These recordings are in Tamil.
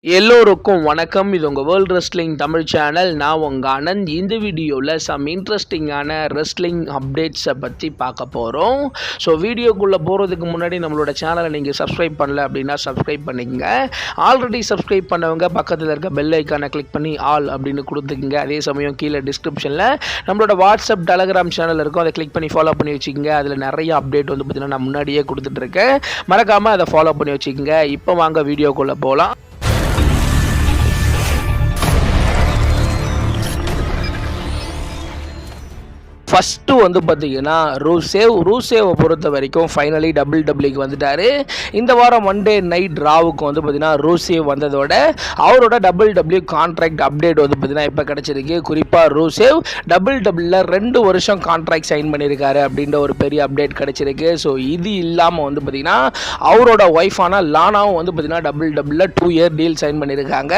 எல்லோருக்கும் வணக்கம். இது உங்கள் வேர்ல்ட் ரெஸ்லிங் தமிழ் சேனல். நான் உங்கள் ஆனந்த். இந்த வீடியோவில் சம் இன்ட்ரெஸ்டிங்கான ரெஸ்லிங் அப்டேட்ஸை பற்றி பார்க்க போகிறோம். ஸோ வீடியோக்குள்ளே போகிறதுக்கு முன்னாடி நம்மளோட சேனலை நீங்கள் சப்ஸ்கிரைப் பண்ணல அப்படின்னா சப்ஸ்கிரைப் பண்ணிக்கங்க. ஆல்ரெடி சப்ஸ்கிரைப் பண்ணவங்க பக்கத்தில் இருக்க பெல் ஐக்கானை கிளிக் பண்ணி ஆல் அப்படின்னு கொடுத்துக்குங்க. அதே சமயம் கீழே டிஸ்கிரிப்ஷனில் நம்மளோட வாட்ஸ்அப் டெலகிராம் சேனல் இருக்கும், அதை கிளிக் பண்ணி ஃபாலோ பண்ணி வச்சுக்கோங்க. அதில் நிறைய அப்டேட் வந்து பார்த்திங்கன்னா நான் முன்னாடியே கொடுத்துட்ருக்கேன். மறக்காமல் அதை ஃபாலோ பண்ணி வச்சுக்கோங்க. இப்போ வாங்க வீடியோக்குள்ளே போகலாம். ஃபஸ்ட்டு வந்து பார்த்திங்கன்னா ரூசேவை பொறுத்த வரைக்கும் ஃபைனலி டபிள்யூக்கு வந்துட்டார். இந்த வாரம் மண்டே நைட் ராவுக்கு வந்து பார்த்திங்கன்னா ரூசேவ் வந்ததோட அவரோட டபிள்யூ கான்ட்ராக்ட் அப்டேட் வந்து பார்த்திங்கன்னா இப்போ கிடச்சிருக்கு. குறிப்பாக ரூசேவ் டபிள்யூல 2 வருஷம் கான்ட்ராக்ட் சைன் பண்ணியிருக்காரு அப்படின்ற ஒரு பெரிய அப்டேட் கிடச்சிருக்கு. ஸோ இது இல்லாமல் வந்து பார்த்திங்கன்னா அவரோட ஒய்ஃபான லானாவும் வந்து பார்த்திங்கன்னா டபிள்யூல 2 இயர் டீல் சைன் பண்ணியிருக்காங்க.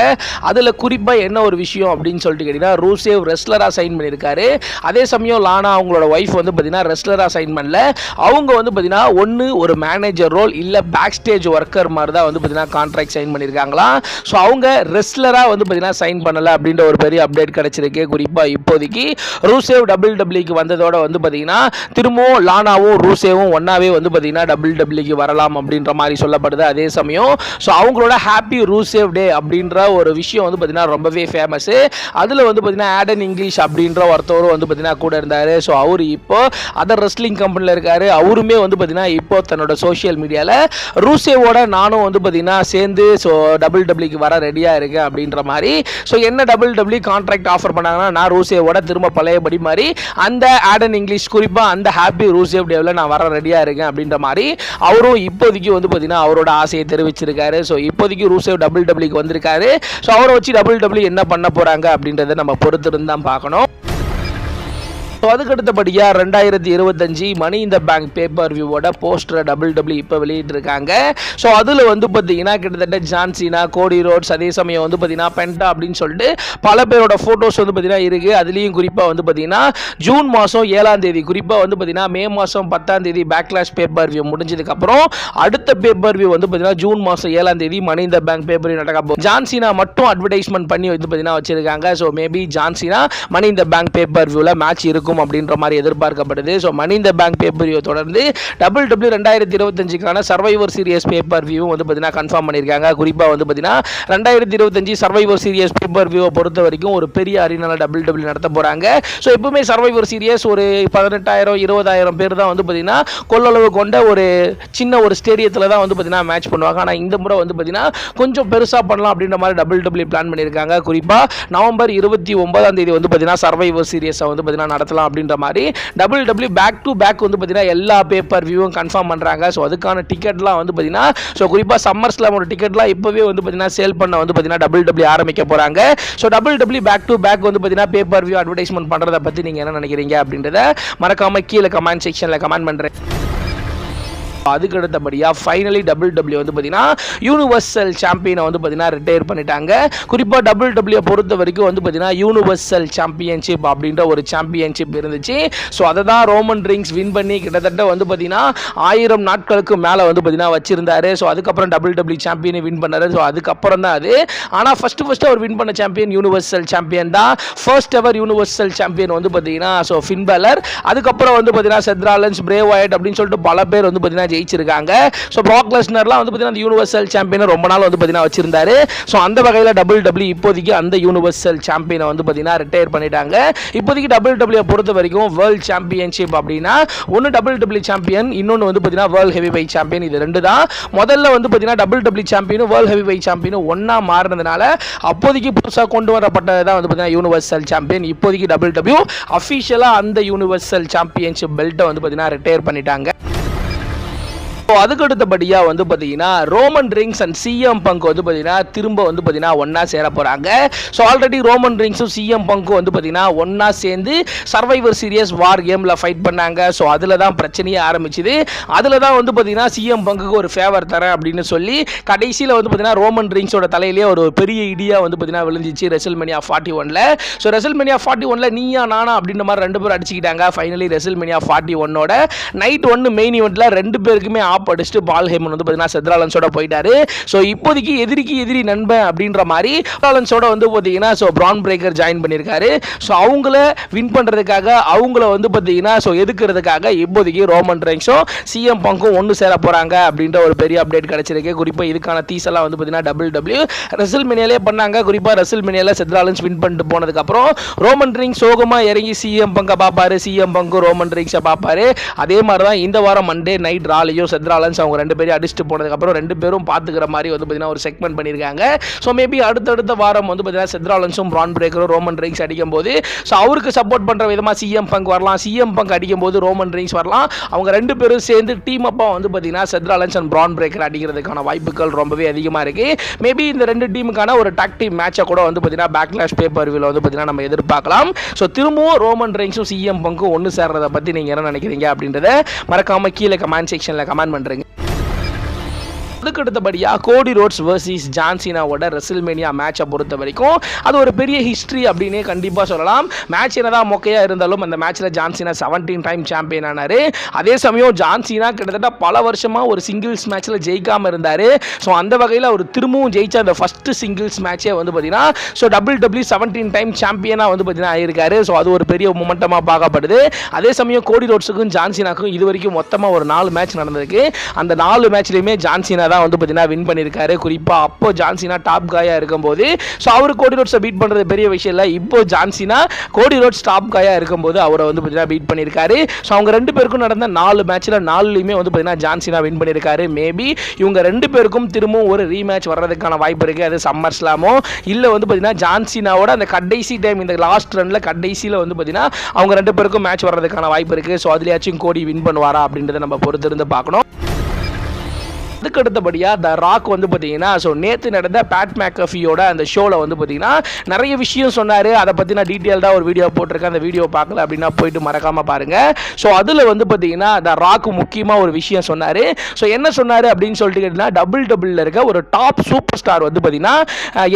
அதில் குறிப்பாக என்ன ஒரு விஷயம் அப்படின்னு சொல்லிட்டு கேட்டிங்கன்னா, ரூசேவ் ரெஸ்லராக சைன் பண்ணியிருக்காரு. அதே சமயம் லானா அவங்களோட ஒய்ஃப் வந்து பார்த்தீங்கன்னா ரெஸ்லராக சைன் பண்ணல. அவங்க வந்து பார்த்தீங்கன்னா ஒன்று ஒரு மேனேஜர் ரோல் இல்லை பேக் ஸ்டேஜ் ஒர்க்கர் மாதிரி தான் வந்து பார்த்தீங்கன்னா கான்ட்ராக்ட் சைன் பண்ணியிருக்காங்களாம். ஸோ அவங்க ரெஸ்லராக வந்து பார்த்தீங்கன்னா சைன் பண்ணலை அப்படின்ற ஒரு பெரிய அப்டேட் கிடச்சிருக்கு. குறிப்பாக இப்போதைக்கு ரூசேவ் டபிள்யூக்கு வந்ததோட வந்து பார்த்தீங்கன்னா திரும்பவும் லானாவும் ரூசேவும் ஒன்றாவே வந்து பார்த்தீங்கன்னா டபிள்யூக்கு வரலாம் அப்படின்ற மாதிரி சொல்லப்படுது. அதே சமயம் ஸோ அவங்களோட ஹாப்பி ரூசேவ் டே அப்படின்ற ஒரு விஷயம் வந்து பார்த்தீங்கன்னா ரொம்பவே ஃபேமஸ். அதில் வந்து பார்த்தீங்கன்னா ஆடன் இங்கிலீஷ் அப்படின்ற ஒருத்தவரும் வந்து பார்த்தீங்கன்னா கூட இருந்தார். ஸோ அவர் இப்போ அதர் ரெஸ்லிங் கம்பெனியில் இருக்காரு. அவருமே வந்து பார்த்தீங்கன்னா இப்போ தன்னோட சோஷியல் மீடியாவில் ரூசேவோட நானும் வந்து பார்த்தீங்கன்னா சேர்ந்து ஸோ டபிள்யூக்கு வர ரெடியாக இருக்கேன் அப்படின்ற மாதிரி. ஸோ என்ன டபிள்யூ கான்ட்ராக்ட் ஆஃபர் பண்ணாங்கன்னா, நான் ரூசேவோட திரும்ப பழையபடி மாதிரி அந்த ஆடன் இங்கிலீஷ் குறிப்பாக அந்த ஹாப்பி ரூசேவ் டேவில் நான் வர ரெடியாக இருக்கேன் அப்படின்ற மாதிரி அவரும் இப்போதைக்கு வந்து பார்த்தீங்கன்னா அவரோட ஆசையை தெரிவிச்சிருக்காரு. ஸோ இப்போதைக்கு ரூசேவ் டபிள்யூக்கு வந்திருக்காரு. ஸோ அவரை வச்சு டபிள்யூ என்ன பண்ண போகிறாங்க அப்படின்றத நம்ம பொறுத்திருந்து தான் பார்க்கணும். ஸோ அதுக்கு அடுத்தபடியாக 2025 மணி இந்த பேங்க் பேப்பர் வியூவோட போஸ்டரை டபிள்யூ இப்போ வெளியிட்டிருக்காங்க. ஸோ அதில் வந்து பார்த்தீங்கன்னா கிட்டத்தட்ட ஜான் சீனா, கோடி ரோட்ஸ், அதே சமயம் வந்து பார்த்தீங்கன்னா பென்டா அப்படின்னு சொல்லிட்டு பல பேரோட ஃபோட்டோஸ் வந்து பார்த்தீங்கன்னா இருக்குது. அதுலேயும் குறிப்பாக வந்து பார்த்தீங்கன்னா ஜூன் மாதம் 7ஆம் தேதி, குறிப்பாக வந்து பார்த்தீங்கன்னா மே மாதம் 10ஆம் தேதி பேக்லாஷ் பேப்பர் வியூ முடிஞ்சதுக்கப்புறம் அடுத்த பேப்பர் வியூ வந்து பார்த்தீங்கன்னா ஜூன் மாதம் 7ஆம் தேதி மணி இந்த பேங்க் பேப்பர் வியூ நடக்க போகுது. ஜான் சீனா மட்டும் அட்வர்டைஸ்மெண்ட் பண்ணி வந்து பார்த்தீங்கன்னா வச்சிருக்காங்க. ஸோ மேபி ஜான் சீனா மணி இந்த பேங்க் பேப்பர் வியூவில் மேட்ச் இருக்கும் அப்படின்ற மாதிரி எதிர்பார்க்கப்படுது. ஸோ மணி இந்த பேங்க் பேப்பர் வியூ தொடர்ந்து டபிள்யூ 2025க்கான சர்வைவர் சீரியஸ் பேப்பர் வியூ வந்து பார்த்தீங்கன்னா கன்ஃபார்ம் பண்ணியிருக்காங்க. குறிப்பாக வந்து பார்த்தீங்கன்னா 2025 சர்வைவர் சீரியஸ் பேப்பர் வியூவை பொறுத்த வரைக்கும் ஒரு பெரிய அரினால டபிள்யூ நடத்த போகிறாங்க. ஸோ எப்பவுமே சர்வைவர் சீரியஸ் ஒரு 18,000 20,000 பேர் தான் வந்து பார்த்தீங்கன்னா கொள்ளளவு கொண்ட ஒரு சின்ன ஒரு ஸ்டேடியத்தில் தான் வந்து பார்த்தீங்கன்னா மேட்ச் பண்ணுவாங்க. ஆனால் இந்த முறை வந்து பார்த்தீங்கன்னா கொஞ்சம் பெருசாக பண்ணலாம் அப்படின்ற மாதிரி டபிள்யூ பிளான் பண்ணியிருக்காங்க. குறிப்பாக நவம்பர் 29ஆம் தேதி வந்து பார்த்தீங்கன்னா சர்வைவர் சீரியஸை வந்து பார்த்தீங்கன்னா நடத்தலாம் அப்படின்ற மாதிரி டபிள்யூ பேக் டு பேக் வந்து பார்த்தீங்கன்னா எல்லா பேப்பர் வியூவும் கன்ஃபார்ம் பண்ணுறாங்க. ஸோ அதுக்கான டிக்கெட்லாம் வந்து பார்த்தீங்கன்னா ஸோ குறிப்பாக சம்மர் ஸ்லாமோட டிக்கெட்லாம் இப்போவே வந்து பார்த்தீங்கன்னா சேல் பண்ண வந்து பார்த்தீங்கன்னா டபிள்யூ ஆரம்பிக்க போகிறாங்க. So W back to back வந்து பார்த்தீங்கன்னா பேப்பர் வியூ அட்வர்டைஸ்மெண்ட் பண்ணுறதை பற்றி நீங்கள் என்ன நினைக்கிறீங்க அப்படின்றத மறக்காம கீழே கமெண்ட் செக்ஷனில் கமெண்ட் பண்ணுறேன். அதுக்கு அடுத்தபடியாக ஃபைனலி டபிள்யூ வந்து பார்த்தீங்கன்னா யூனிவர்சல் சாம்பியனை வந்து பார்த்தீங்கன்னா ரிட்டையர் பண்ணிட்டாங்க. குறிப்பாக டபிள்யூ பொறுத்த வரைக்கும் வந்து பார்த்தீங்கன்னா யூனிவர்சல் சாம்பியன்ஷிப் அப்படின்ற ஒரு சாம்பியன்ஷிப் இருந்துச்சு. ஸோ அதை தான் ரோமன் ரிங்ஸ் வின் பண்ணி கிட்டத்தட்ட வந்து பார்த்தீங்கன்னா 1000 நாட்களுக்கு மேலே வந்து பார்த்தீங்கன்னா வச்சிருந்தாரு. ஸோ அதுக்கப்புறம் டபிள்யூ சாம்பியனை வின் பண்ணாரு. ஸோ அதுக்கப்புறம் தான் அது. ஆனால் ஃபர்ஸ்ட் அவர் வின் பண்ண சாம்பியன் யூனிவர்சல் சாம்பியன் தான். ஃபர்ஸ்ட் எவர் யூனிவர்சல் சாம்பியன் வந்து பார்த்தீங்கன்னா ஸோ ஃபின் பேலர். அதுக்கப்புறம் வந்து பார்த்தீங்கன்னா செத் ராலன்ஸ், பிரே வயட் அப்படின்னு சொல்லிட்டு பல பேர் வந்து பார்த்தீங்கன்னா ஜெயிச்சிருக்காங்க. ஸோ ப்ராக் லெஸ்னர்லாம் வந்து பார்த்தீங்கன்னா யூனிவர்சல் சாம்பியனை ரொம்ப நாள் வந்து பார்த்தீங்கன்னா வச்சிருந்தாரு. ஸோ அந்த வகையில் டபிள்யூ இப்போதைக்கு அந்த யூனிவர்சல் சாம்பியனை வந்து பார்த்தீங்கன்னா ரிட்டையர் பண்ணிட்டாங்க. இப்போதைக்கு டபிள்யூ பொறுத்த வரைக்கும் வேர்ல்ட் சாம்பியன்ஷிப் அப்படின்னா ஒன்று டபிள்யூ சாம்பியன், இன்னொன்று வந்து பார்த்தீங்கன்னா வேர்ல்ட் ஹெவி வெயிட் சாம்பியன். இது ரெண்டு தான். முதல்ல வந்து பார்த்தீங்கன்னா டபிள்யூ சாம்பியனும் வேர்ல்ட் ஹெவி வெயிட் சாம்பியனும் ஒன்றா மாறினதுனால அப்போதைக்கு புதுசாக கொண்டு வரப்பட்டது தான் வந்து பார்த்தீங்கன்னா யூனிவர்சல் சாம்பியன். இப்போதைக்கு டபிள்யூ அஃபிஷியலாக அந்த யூனிவர்சல் சாம்பியன்ஷிப் பெல்ட்டை வந்து பார்த்தீங்கன்னா ரிட்டையர் பண்ணிட்டாங்க. அதுக்கு அடுத்தபடியாக வந்து பார்த்தீங்கன்னா Roman rings and CM bunk வந்து பார்த்தீங்கன்னா திரும்ப வந்து பார்த்தீங்கன்னா ஒன்றா சேர போகிறாங்க. ஸோ ஆல்ரெடி ரோமன் ரிங்ஸும் சிஎம் பங்க்கும் வந்து பார்த்தீங்கன்னா ஒன்றா சேர்ந்து சர்வைவர் சீரியஸ் வார் கேமில் ஃபைட் பண்ணாங்க. ஸோ அதில் தான் பிரச்சனையே ஆரம்பிச்சுது. அதில் தான் வந்து பார்த்தீங்கன்னா சிஎம் பங்குக்கு ஒரு ஃபேவர் தரேன் அப்படின்னு சொல்லி கடைசியில் வந்து பார்த்தீங்கன்னா ரோமன் ரிங்ஸோட தலையிலேயே ஒரு பெரிய இடியாக வந்து பார்த்தீங்கன்னா விழுந்துச்சு WrestleMania 41. So WrestleMania 41 Neeya Naana அப்படின்ற மாதிரி 2 பேரும் அடிச்சுக்கிட்டாங்க. ஃபைனலி ரெசல்மேனியா 41ஓட நைட் 1 மெயின் ஈவெண்ட்டில் 2 பேருக்குமே டாப் அடிச்சுட்டு பால் ஹேமன் வந்து பார்த்தீங்கன்னா செத்ராலன்ஸோட போயிட்டாரு. ஸோ இப்போதைக்கு எதிரிக்கு எதிரி நண்பன் அப்படின்ற மாதிரி செத்ராலன்ஸோட வந்து பார்த்தீங்கன்னா ஸோ பிரான் பிரேக்கர் ஜாயின் பண்ணியிருக்காரு. ஸோ அவங்கள வின் பண்ணுறதுக்காக அவங்கள வந்து பார்த்தீங்கன்னா ஸோ எதுக்குறதுக்காக இப்போதைக்கு ரோமன் ரெயின்ஸும் சிஎம் பங்கும் ஒன்று சேர போகிறாங்க அப்படின்ற ஒரு பெரிய அப்டேட் கிடச்சிருக்கு. குறிப்பாக இதுக்கான தீசெல்லாம் வந்து பார்த்தீங்கன்னா டபிள்யூ ரெசில்மேனியாலே பண்ணாங்க. குறிப்பாக ரெசில்மேனியாவில் செத்ராலன்ஸ் வின் பண்ணிட்டு போனதுக்கப்புறம் ரோமன் ரெயின்ஸ் சோகமாக இறங்கி சிஎம் பங்கை பார்ப்பாரு, சிஎம் பங்கு ரோமன் ரெயின்ஸை பார்ப்பாரு. அதே மாதிரி தான் இந்த வாரம் மண்டே நைட் ராலையும் செத்ராலன்ஸ் அவங்க ரெண்டு பேரும் அடிச்சுட்டு போனதுக்கப்புறம் ரெண்டு பேரும் பார்த்துக்கிற மாதிரி வந்து பார்த்தீங்கன்னா ஒரு செக்மெண்ட் பண்ணியிருக்காங்க. ஸோ மேபி அடுத்தடுத்த வாரம் வந்து பார்த்தீங்கன்னா செத்ராலன்ஸும் பிரான் பிரேக்கரும் ரோமன் ரெயின்ஸ் அடிக்கும் போது ஸோ அவருக்கு சப்போர்ட் பண்ணுற விதமாக சிஎம் பங்க் வரலாம், சிஎம் பங்க் அடிக்கும் போது ரோமன் ரெயின்ஸ் வரலாம். அவங்க ரெண்டு பேரும் சேர்ந்து டீம் அப்பாக வந்து பார்த்தீங்கன்னா செத்ராலன்ஸ் அண்ட் பிரான் பிரேக்கர் அடிக்கிறதுக்கான வாய்ப்புகள் ரொம்பவே அதிகமாக இருக்குது. மேபி இந்த ரெண்டு டீமுக்கான ஒரு டாக் டீம் மேட்சை கூட வந்து பார்த்தீங்கன்னா பேக்லாஷ் பேப்பர் வியூவில் வந்து பார்த்தீங்கன்னா நம்ம எதிர்பார்க்கலாம். ஸோ திரும்பவும் ரோமன் ரெயின்ஸும் சிஎம் பங்கும் ஒன்று சேர்றதை பற்றி நீங்கள் என்ன நினைக்கிறீங்க அப்படின்றத மறக்காமல் கீழே கமெண்ட் செக்ஷனில் கமெண்ட் பண்ணுறீங்க. அதுக்கு அடுத்தபடியாக கோடி ரோட்ஸ் வர்சஸ் ஜான் சீனாவோட ரெசில்மேனியா மேட்சை பொறுத்த வரைக்கும் அது ஒரு பெரிய ஹிஸ்ட்ரி அப்படின்னே கண்டிப்பாக சொல்லலாம். மேட்ச் என்னதான் மொக்கையாக இருந்தாலும் அந்த மேட்ச்சில் ஜான் சீனா 17 டைம் சாம்பியன் ஆனார். அதே சமயம் ஜான் சீனா கிட்டத்தட்ட பல வருஷமாக ஒரு சிங்கிள்ஸ் மேட்ச்சில் ஜெயிக்காமல் இருந்தார். ஸோ அந்த வகையில் அவர் திரும்பவும் ஜெயிச்ச அந்த ஃபஸ்ட்டு சிங்கிள்ஸ் மேட்சே வந்து பார்த்தீங்கன்னா ஸோ டபிள்யூ 17 டைம் சாம்பியனாக வந்து பார்த்தீங்கன்னா ஆயிருக்காரு. ஸோ அது ஒரு பெரிய மொமெண்டமாக பார்க்கப்படுது. அதே சமயம் கோடி ரோட்ஸுக்கும் ஜான் சீனாக்கும் இது வரைக்கும் மொத்தமாக ஒரு 4 மேட்ச் நடந்திருக்கு. அந்த 4 மேட்ச்லையுமே ஜான் சீனா தான் வந்து பார்த்தீங்கன்னா வின் பண்ணியிருக்காரு. குறிப்பாக அப்போ ஜான் சீனா டாப் காயா இருக்கும்போது ஸோ அவர் கோடி ரோட்ஸை பீட் பண்ணுறது பெரிய விஷயம் இல்லை. இப்போ ஜான் சீனா கோடி ரோட்ஸ் டாப் காயா இருக்கும்போது அவரை வந்து பார்த்தீங்கன்னா பீட் பண்ணியிருக்காரு. ஸோ அவங்க ரெண்டு பேருக்கும் நடந்த 4 மேட்ச்சில் 4லையுமே வந்து பார்த்தீங்கன்னா ஜான் சீனா வின் பண்ணியிருக்காரு. மேபி இவங்க ரெண்டு பேருக்கும் திரும்பவும் ஒரு ரீமேட்ச் வர்றதுக்கான வாய்ப்பு இருக்குது. அது சம்மர் ஸ்லாமோ இல்லை வந்து பார்த்தீங்கன்னா ஜான் சீனாவோட அந்த கடைசி டைம் இந்த லாஸ்ட் ரன்ல கடைசியில் வந்து பார்த்தீங்கன்னா அவங்க ரெண்டு பேருக்கும் மேட்ச் வர்றதுக்கான வாய்ப்பு இருக்குது. ஸோ அதுலேயாச்சும் கோடி வின் பண்ணுவாரா அப்படின்றத நம்ம பொறுத்திருந்து பார்க்கணும். அதுக்கு அடுத்தபடியாக த ராக் வந்து பார்த்தீங்கன்னா ஸோ நேற்று நடந்த பேட் மேக்கஃபியோட அந்த ஷோவில் வந்து பார்த்தீங்கன்னா நிறைய விஷயம் சொன்னார். அதை பற்றி நான் டீட்டெயில்டாக ஒரு வீடியோ போட்டிருக்கேன். அந்த வீடியோ பார்க்கல அப்படின்னா போயிட்டு மறக்காமல் பாருங்கள். ஸோ அதில் வந்து பார்த்தீங்கன்னா த ராக் முக்கியமாக ஒரு விஷயம் சொன்னார். ஸோ என்ன சொன்னார் அப்படின்னு சொல்லிட்டு கேட்டிங்கன்னா டபிள்யூல இருக்க ஒரு டாப் சூப்பர் ஸ்டார் வந்து பார்த்தீங்கன்னா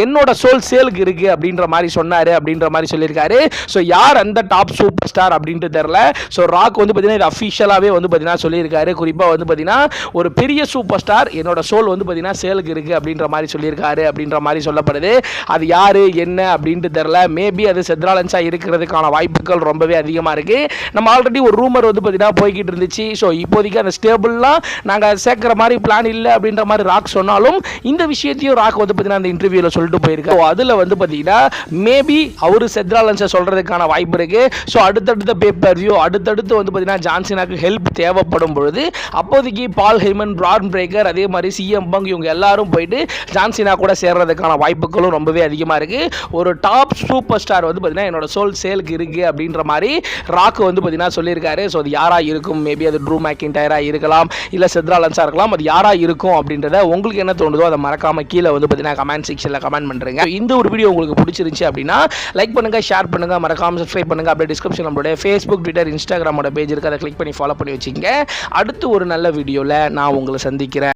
என்னோட சோல் சேலுக்கு இருக்குது அப்படின்ற மாதிரி சொன்னார் அப்படின்ற மாதிரி சொல்லியிருக்காரு. ஸோ யார் அந்த டாப் சூப்பர் ஸ்டார் அப்படின்ட்டு தெரில. ஸோ ராக் வந்து பார்த்தீங்கன்னா இது அஃபிஷியலாகவே வந்து பார்த்தீங்கன்னா சொல்லியிருக்காரு. குறிப்பாக வந்து பார்த்தீங்கன்னா ஒரு பெரிய சூப்பர் ஸ்டார் என்னோட சோல் வந்து பார்த்தீங்கன்னா சேலுக்கு இருக்கு அப்படின்ற மாதிரி சொல்லியிருக்காரு அப்படின்ற மாதிரி சொல்லப்படுது. அது யாரு என்ன அப்படின்ட்டு தெரியல. மேபி அது செத்ராலன்ஸா இருக்கிறதுக்கான வாய்ப்புகள் ரொம்பவே அதிகமாக இருக்கு. நம்ம ஆல்ரெடி ஒரு ரூமர் வந்து பார்த்தீங்கன்னா போய்கிட்டு இருந்துச்சு. ஸோ இப்போதைக்கு அந்த ஸ்டேபிள்லாம் நாங்கள் சேர்க்குற மாதிரி பிளான் இல்லை அப்படின்ற மாதிரி ராக் சொன்னாலும் இந்த விஷயத்தையும் ராக் வந்து பார்த்தீங்கன்னா அந்த இன்டர்வியூவில் சொல்லிட்டு போயிருக்காரு. அதில் வந்து பார்த்தீங்கன்னா மேபி அவரு செத்ராலன்ஸை சொல்றதுக்கான வாய்ப்பு இருக்கு. ஸோ அடுத்தடுத்த பேப்பர் வியூ அடுத்தடுத்து வந்து பார்த்தீங்கன்னா ஜான் சீனாக்கு ஹெல்ப் தேவைப்படும் பொழுது அப்போதைக்கு பால் ஹெய்மன், பிரான் பிரேக்கர், அதே மாதிரி சிஎம் பங்க் இவங்க எல்லாரும் போயிட்டு ஜான் சீனா கூட சேர்றதுக்கான வாய்ப்புகளும் ரொம்பவே அதிகமாக இருக்கு. ஒரு டாப் சூப்பர் ஸ்டார் வந்து பார்த்தீங்கன்னா என்னோட சோல் சேலுக்கு இருக்கு அப்படின்ற மாதிரி ராக் வந்து பார்த்தீங்கன்னா சொல்லியிருக்காரு. ஸோ அது யாரா இருக்கும்? மேபி அது ட்ரூ மேக்கின்டையரா இருக்கலாம், இல்லை செத்ராலன்ஸா இருக்கலாம். அது யாரா இருக்கும் அப்படின்றத உங்களுக்கு என்ன தோணுதோ அதை மறக்காம கீழே வந்து பார்த்தீங்கன்னா கமெண்ட் செக்ஷனில் கமெண்ட் பண்ணுறேங்க. இந்த ஒரு வீடியோ உங்களுக்கு பிடிச்சிருந்துச்சு அப்படின்னா லைக் பண்ணுங்க, ஷேர் பண்ணுங்க, மறக்காம சப்ஸ்கிரைப் பண்ணுங்க. அப்படியே டிஸ்கிரிப்ஷன் நம்மளுடைய ஃபேஸ்புக், ட்விட்டர், இன்ஸ்டாகிராமோட பேஜ் இருக்கு. அதை கிளிக் பண்ணி ஃபாலோ பண்ணி வச்சுக்கோங்க. அடுத்து ஒரு நல்ல வீடியோவில் நான் உங்களை சந்திக்கிறேன்.